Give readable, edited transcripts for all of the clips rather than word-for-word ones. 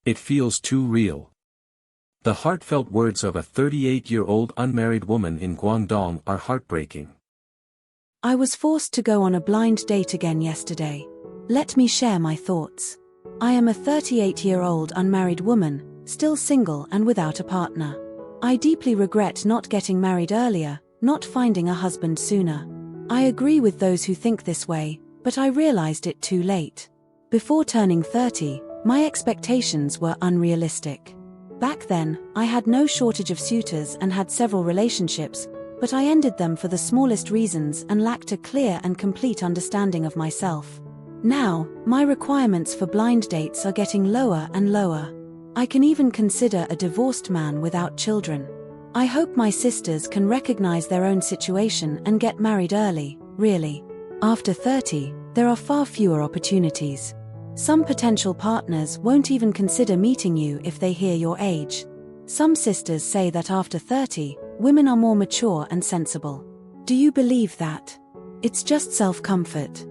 It feels too real. The heartfelt words of a 38-year-old unmarried woman in Guangdong are heartbreaking. I was forced to go on a blind date again yesterday. Let me share my thoughts. I am a 38-year-old unmarried woman, still single and without a partner. I deeply regret not getting married earlier, not finding a husband sooner. I agree with those who think this way, but I realized it too late. Before turning 30, my expectations were unrealistic. Back then, I had no shortage of suitors and had several relationships, but I ended them for the smallest reasons and lacked a clear and complete understanding of myself. Now, my requirements for blind dates are getting lower and lower. I can even consider a divorced man without children. I hope my sisters can recognize their own situation and get married early, really. After 30, there are far fewer opportunities. Some potential partners won't even consider meeting you if they hear your age. Some sisters say that after 30, women are more mature and sensible. Do you believe that? It's just self-comfort.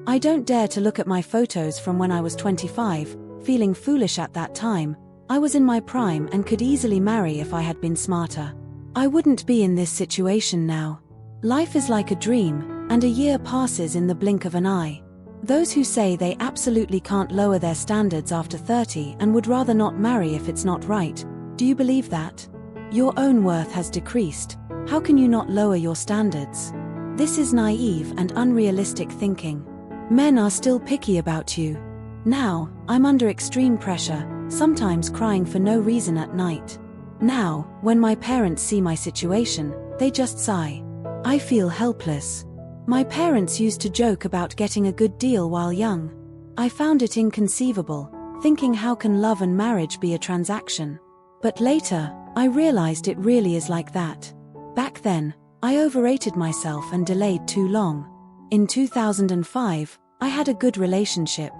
I don't dare to look at my photos from when I was 25, feeling foolish at that time. I was in my prime and could easily marry if I had been smarter. I wouldn't be in this situation now. Life is like a dream, and a year passes in the blink of an eye. Those who say they absolutely can't lower their standards after 30 and would rather not marry if it's not right, do you believe that? Your own worth has decreased. How can you not lower your standards? This is naive and unrealistic thinking. Men are still picky about you. Now, I'm under extreme pressure, sometimes crying for no reason at night. Now, when my parents see my situation, they just sigh. I feel helpless. My parents used to joke about getting a good deal while young. I found it inconceivable, thinking how can love and marriage be a transaction? But later, I realized it really is like that. Back then, I overrated myself and delayed too long. In 2005, I had a good relationship.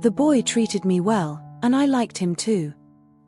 The boy treated me well, and I liked him too.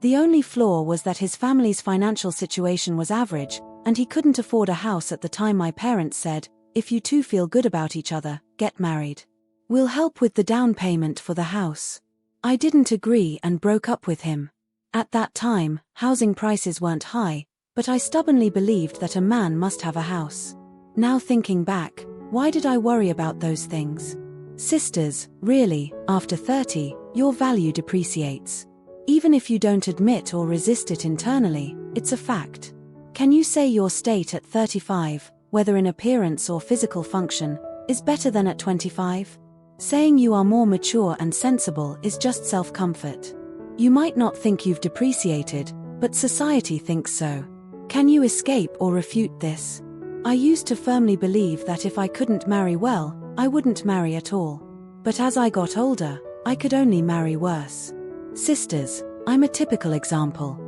The only flaw was that his family's financial situation was average, and he couldn't afford a house at the time. My parents said, "If you two feel good about each other, get married. We'll help with the down payment for the house." I didn't agree and broke up with him. At that time, housing prices weren't high, but I stubbornly believed that a man must have a house. Now thinking back, why did I worry about those things? Sisters, really, after 30, your value depreciates. Even if you don't admit or resist it internally, it's a fact. Can you say your state at 35, whether in appearance or physical function, is better than at 25? Saying you are more mature and sensible is just self-comfort. You might not think you've depreciated, but society thinks so. Can you escape or refute this? I used to firmly believe that if I couldn't marry well, I wouldn't marry at all. But as I got older, I could only marry worse. Sisters, I'm a typical example.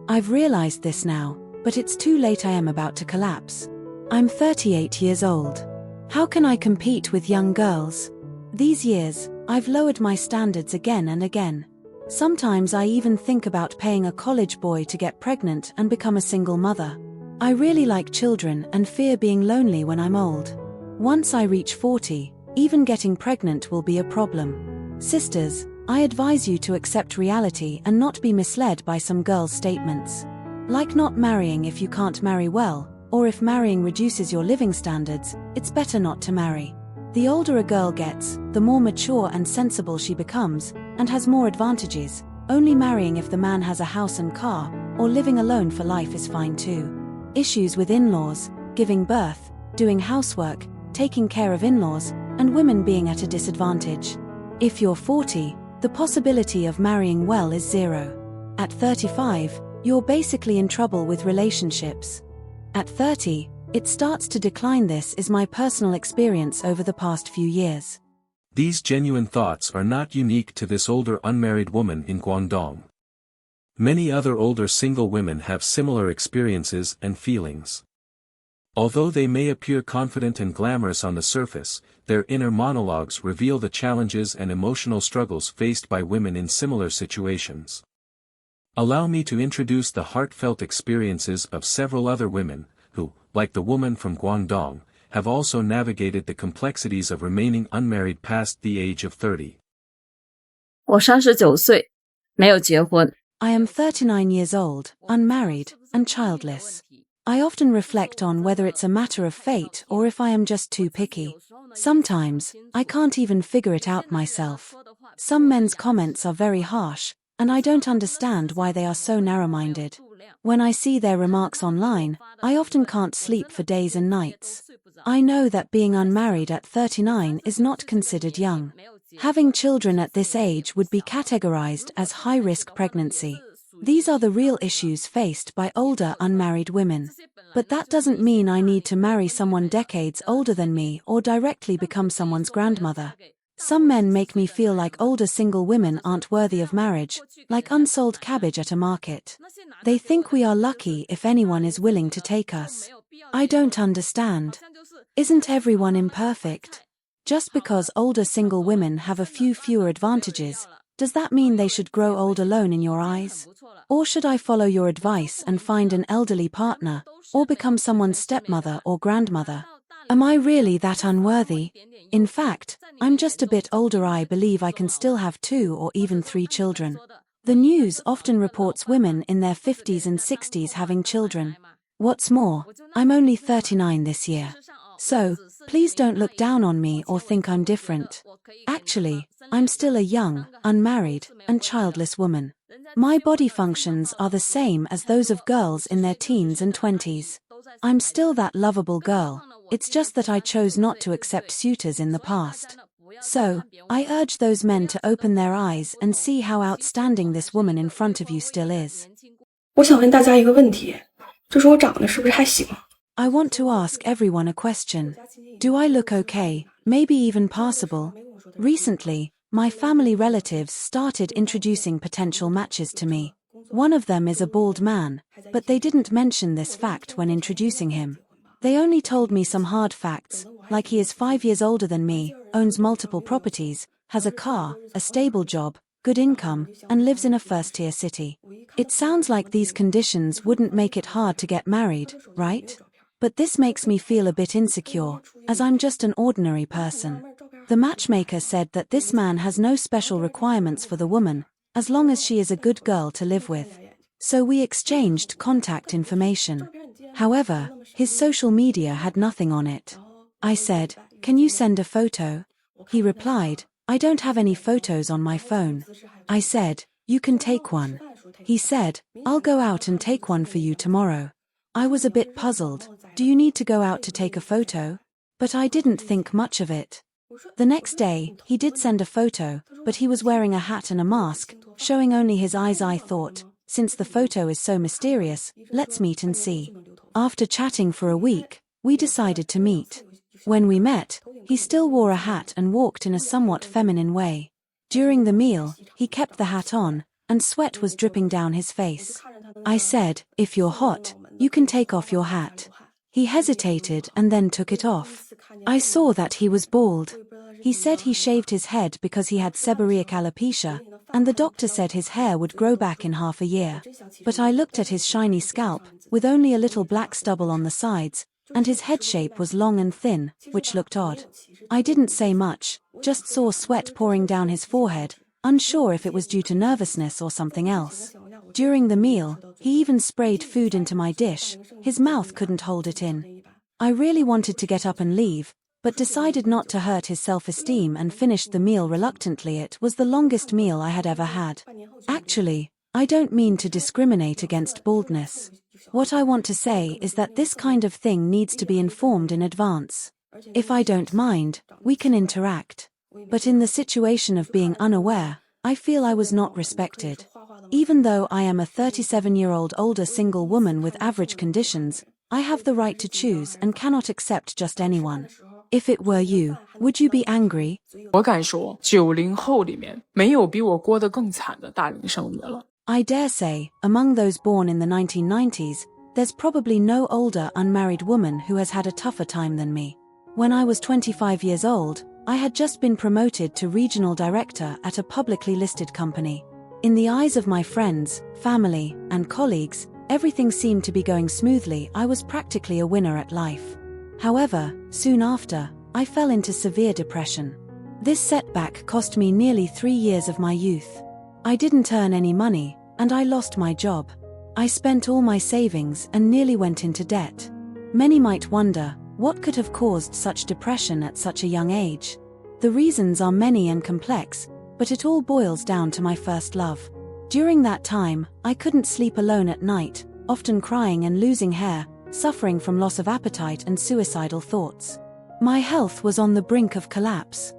I've realized this now, but it's too late. I am about to collapse. I'm 38 years old. How can I compete with young girls? These years, I've lowered my standards again and again. Sometimes I even think about paying a college boy to get pregnant and become a single mother. I really like children and fear being lonely when I'm old. Once I reach 40, even getting pregnant will be a problem. Sisters, I advise you to accept reality and not be misled by some girls' statements. Like not marrying if you can't marry well, or if marrying reduces your living standards, it's better not to marry. The older a girl gets, the more mature and sensible she becomes, and has more advantages. Only marrying if the man has a house and car, or living alone for life is fine too. Issues with in-laws, giving birth, doing housework, taking care of in-laws, and women being at a disadvantage. If you're 40, the possibility of marrying well is zero. At 35, you're basically in trouble with relationships. At 30, it starts to decline. This is my personal experience over the past few years. These genuine thoughts are not unique to this older unmarried woman in Guangdong. Many other older single women have similar experiences and feelings. Although they may appear confident and glamorous on the surface, their inner monologues reveal the challenges and emotional struggles faced by women in similar situations. Allow me to introduce the heartfelt experiences of several other women, who, like the woman from Guangdong, have also navigated the complexities of remaining unmarried past the age of 30. 我39岁，没有结婚。 I am 39 years old, unmarried, and childless. I often reflect on whether it's a matter of fate or if I am just too picky. Sometimes, I can't even figure it out myself. Some men's comments are very harsh, and I don't understand why they are so narrow-minded. When I see their remarks online, I often can't sleep for days and nights. I know that being unmarried at 39 is not considered young. Having children at this age would be categorized as high-risk pregnancy. These are the real issues faced by older unmarried women. But that doesn't mean I need to marry someone decades older than me or directly become someone's grandmother. Some men make me feel like older single women aren't worthy of marriage, like unsold cabbage at a market. They think we are lucky if anyone is willing to take us. I don't understand. Isn't everyone imperfect? Just because older single women have a few fewer advantages, does that mean they should grow old alone in your eyes? Or should I follow your advice and find an elderly partner, or become someone's stepmother or grandmother? Am I really that unworthy? In fact, I'm just a bit older. I believe I can still have 2 or even 3 children. The news often reports women in their 50s and 60s having children. What's more, I'm only 39 this year. So, please don't look down on me or think I'm different. Actually, I'm still a young, unmarried, and childless woman. My body functions are the same as those of girls in their teens and 20s. I'm still that lovable girl, it's just that I chose not to accept suitors in the past. So, I urge those men to open their eyes and see how outstanding this woman in front of you still is. 我想问大家一个问题，就是我长得是不是还行？ I want to ask everyone a question. Do I look okay, maybe even passable? Recently, my family relatives started introducing potential matches to me. One of them is a bald man, but they didn't mention this fact when introducing him. They only told me some hard facts, like he is 5 years older than me, owns multiple properties, has a car, a stable job, good income, and lives in a first-tier city. It sounds like these conditions wouldn't make it hard to get married, right? But this makes me feel a bit insecure, as I'm just an ordinary person. The matchmaker said that this man has no special requirements for the woman, as long as she is a good girl to live with. So we exchanged contact information. However, his social media had nothing on it. I said, "Can you send a photo?" He replied, "I don't have any photos on my phone." I said, "You can take one." He said, "I'll go out and take one for you tomorrow." I was a bit puzzled. Do you need to go out to take a photo? But I didn't think much of it. The next day, he did send a photo, but he was wearing a hat and a mask, showing only his eyes. I thought, since the photo is so mysterious, let's meet and see. After chatting for a week, we decided to meet. When we met, he still wore a hat and walked in a somewhat feminine way. During the meal, he kept the hat on, and sweat was dripping down his face. I said, "If you're hot, you can take off your hat." He hesitated and then took it off. I saw that he was bald. He said he shaved his head because he had seborrheic alopecia, and the doctor said his hair would grow back in half a year. But I looked at his shiny scalp, with only a little black stubble on the sides, and his head shape was long and thin, which looked odd. I didn't say much, just saw sweat pouring down his forehead, unsure if it was due to nervousness or something else. During the meal, he even sprayed food into my dish, his mouth couldn't hold it in. I really wanted to get up and leave, but decided not to hurt his self-esteem and finished the meal reluctantly. It was the longest meal I had ever had. Actually, I don't mean to discriminate against baldness. What I want to say is that this kind of thing needs to be informed in advance. If I don't mind, we can interact. But in the situation of being unaware, I feel I was not respected. Even though I am a 37-year-old older single woman with average conditions, I have the right to choose and cannot accept just anyone. If it were you, would you be angry? 我敢说，90后里面没有比我过得更惨的大龄剩女了。I dare say, among those born in the 1990s, there's probably no older unmarried woman who has had a tougher time than me. When I was 25 years old, I had just been promoted to regional director at a publicly listed company. In the eyes of my friends, family, and colleagues, everything seemed to be going smoothly. I was practically a winner at life. However, soon after, I fell into severe depression. This setback cost me nearly 3 years of my youth. I didn't earn any money, and I lost my job. I spent all my savings and nearly went into debt. Many might wonder, what could have caused such depression at such a young age? The reasons are many and complex, but it all boils down to my first love. During that time, I couldn't sleep alone at night, often crying and losing hair, suffering from loss of appetite and suicidal thoughts. My health was on the brink of collapse.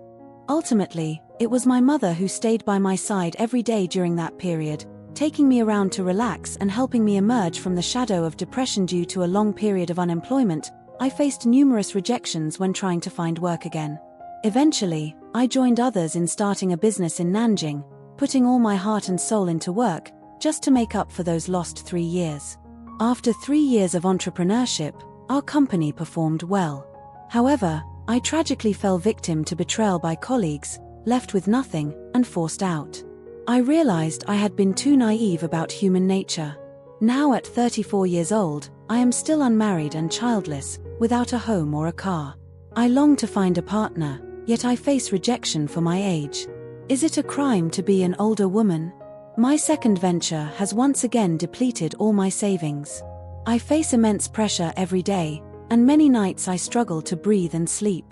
Ultimately, it was my mother who stayed by my side every day during that period, taking me around to relax and helping me emerge from the shadow of depression due to a long period of unemployment. I faced numerous rejections when trying to find work again. Eventually, I joined others in starting a business in Nanjing, putting all my heart and soul into work, just to make up for those lost 3 years. After 3 years of entrepreneurship, our company performed well. However, I tragically fell victim to betrayal by colleagues, left with nothing, and forced out. I realized I had been too naive about human nature. Now at 34 years old, I am still unmarried and childless, without a home or a car. I long to find a partner, yet I face rejection for my age. Is it a crime to be an older woman? My second venture has once again depleted all my savings. I face immense pressure every day, and many nights I struggle to breathe and sleep.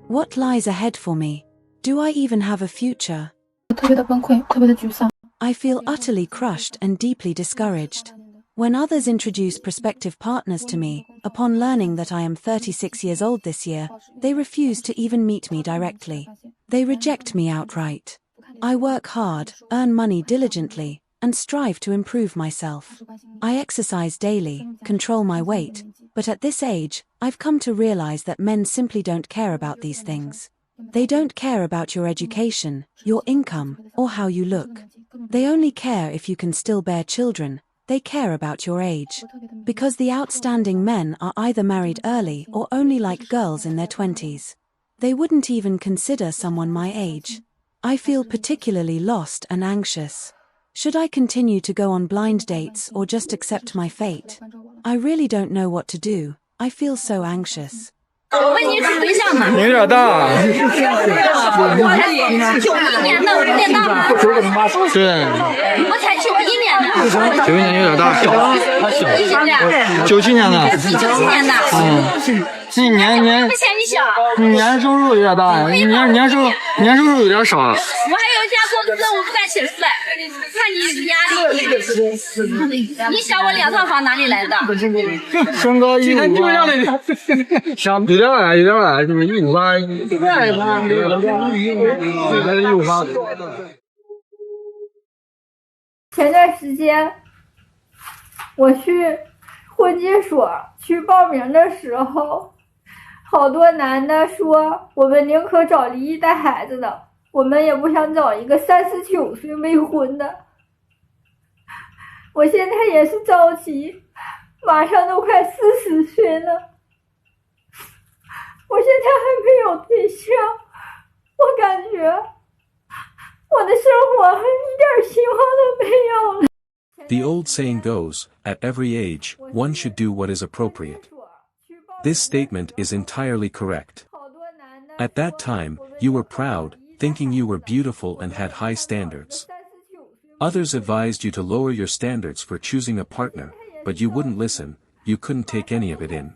What lies ahead for me? Do I even have a future? 特别的崩溃，特别的沮丧。 I feel utterly crushed and deeply discouraged. When others introduce prospective partners to me, upon learning that I am 36 years old this year, they refuse to even meet me directly. They reject me outright. I work hard, earn money diligently, and strive to improve myself. I exercise daily, control my weight, but at this age, I've come to realize that men simply don't care about these things. They don't care about your education, your income, or how you look. They only care if you can still bear children. They care about your age. Because the outstanding men are either married early or only like girls in their 20s. They wouldn't even consider someone my age. I feel particularly lost and anxious. Should I continue to go on blind dates or just accept my fate? I really don't know what to do. I feel so anxious. 我问你处对象呢？你有点大。我才91年的，我变大吗？对，我才91年的。 91年有点大，小。97年的。97年的。年不嫌你小。年收入有点大呀，年收入有点少。我还有一家公司，我不敢起来，看你压力。你小我2套房哪里来的？身高158，有点矮，就是158，158。前段时间我去婚介所去报名的时候，好多男的说我们宁可找离异带孩子的，我们也不想找一个39岁未婚的。我现在也是着急，马上都快40岁了，我现在还没有对象，我感觉我的生活一点希望都没有了。 The old saying goes, at every age, one should do what is appropriate. This statement is entirely correct. At that time, you were proud, thinking you were beautiful and had high standards. Others advised you to lower your standards for choosing a partner, but you wouldn't listen, you couldn't take any of it in.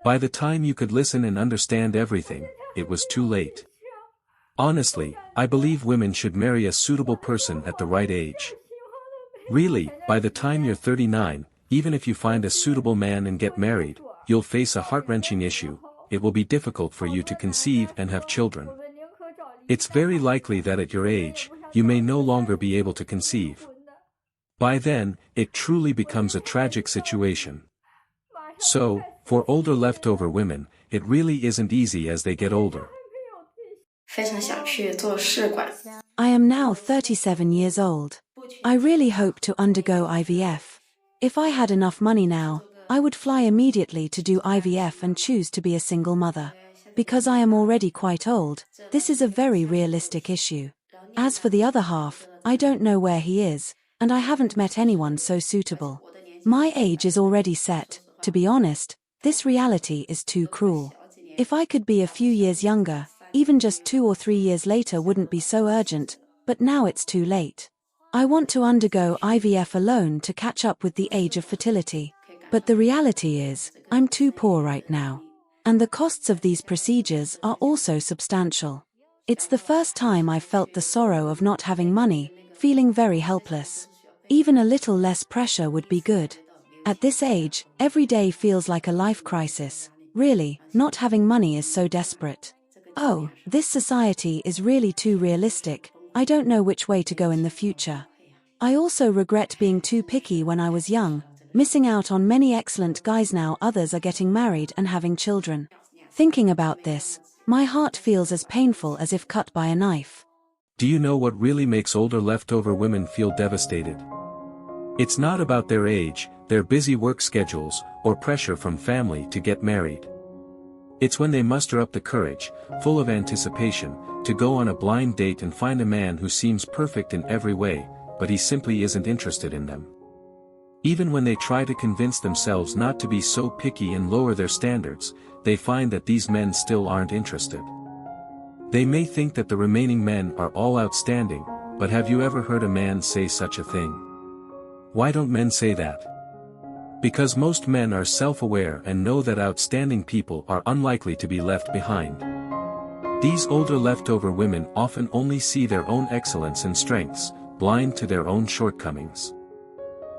By the time you could listen and understand everything, it was too late. Honestly, I believe women should marry a suitable person at the right age. Really, by the time you're 39, even if you find a suitable man and get married, you'll face a heart-wrenching issue. It will be difficult for you to conceive and have children. It's very likely that at your age, you may no longer be able to conceive. By then, it truly becomes a tragic situation. So, for older leftover women, it really isn't easy as they get older. 非常想去做试管。 I am now 37 years old. I really hope to undergo IVF. If I had enough money now, I would fly immediately to do IVF and choose to be a single mother. Because I am already quite old, this is a very realistic issue. As for the other half, I don't know where he is, and I haven't met anyone so suitable. My age is already set. To be honest, this reality is too cruel. If I could be a few years younger, even just 2 or 3 years later wouldn't be so urgent, but now it's too late. I want to undergo IVF alone to catch up with the age of fertility. But the reality is, I'm too poor right now. And the costs of these procedures are also substantial. It's the first time I've felt the sorrow of not having money, feeling very helpless. Even a little less pressure would be good. At this age, every day feels like a life crisis. Really, not having money is so desperate. Oh, this society is really too realistic. I don't know which way to go in the future. I also regret being too picky when I was young, missing out on many excellent guys. Now others are getting married and having children. Thinking about this, my heart feels as painful as if cut by a knife. Do you know what really makes older leftover women feel devastated? It's not about their age, their busy work schedules, or pressure from family to get married. It's when they muster up the courage, full of anticipation, to go on a blind date and find a man who seems perfect in every way, but he simply isn't interested in them. Even when they try to convince themselves not to be so picky and lower their standards, they find that these men still aren't interested. They may think that the remaining men are all outstanding, but have you ever heard a man say such a thing? Why don't men say that? Because most men are self-aware and know that outstanding people are unlikely to be left behind. These older leftover women often only see their own excellence and strengths, blind to their own shortcomings.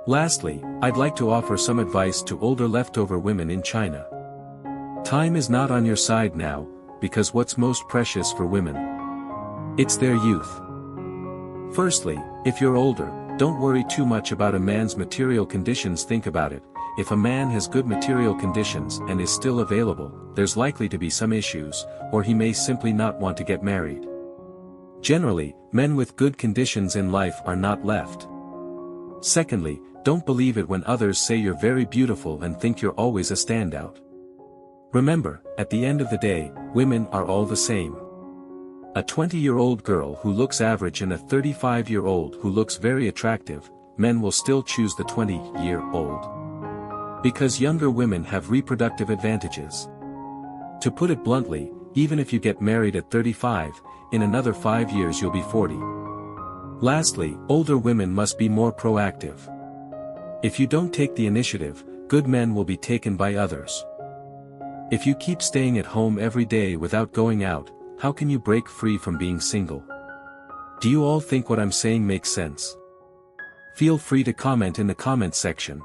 Lastly, I'd like to offer some advice to older leftover women in China. Time is not on your side now, because what's most precious for women? It's their youth. Firstly, if you're older, don't worry too much about a man's material conditions. Think about it. If a man has good material conditions and is still available, there's likely to be some issues, or he may simply not want to get married. Generally, men with good conditions in life are not left. Secondly, don't believe it when others say you're very beautiful and think you're always a standout. Remember, at the end of the day, women are all the same. A 20-year-old girl who looks average and a 35-year-old who looks very attractive, men will still choose the 20-year-old. Because younger women have reproductive advantages. To put it bluntly, even if you get married at 35, in another 5 years you'll be 40. Lastly, older women must be more proactive. If you don't take the initiative, good men will be taken by others. If you keep staying at home every day without going out, how can you break free from being single? Do you all think what I'm saying makes sense? Feel free to comment in the comment section.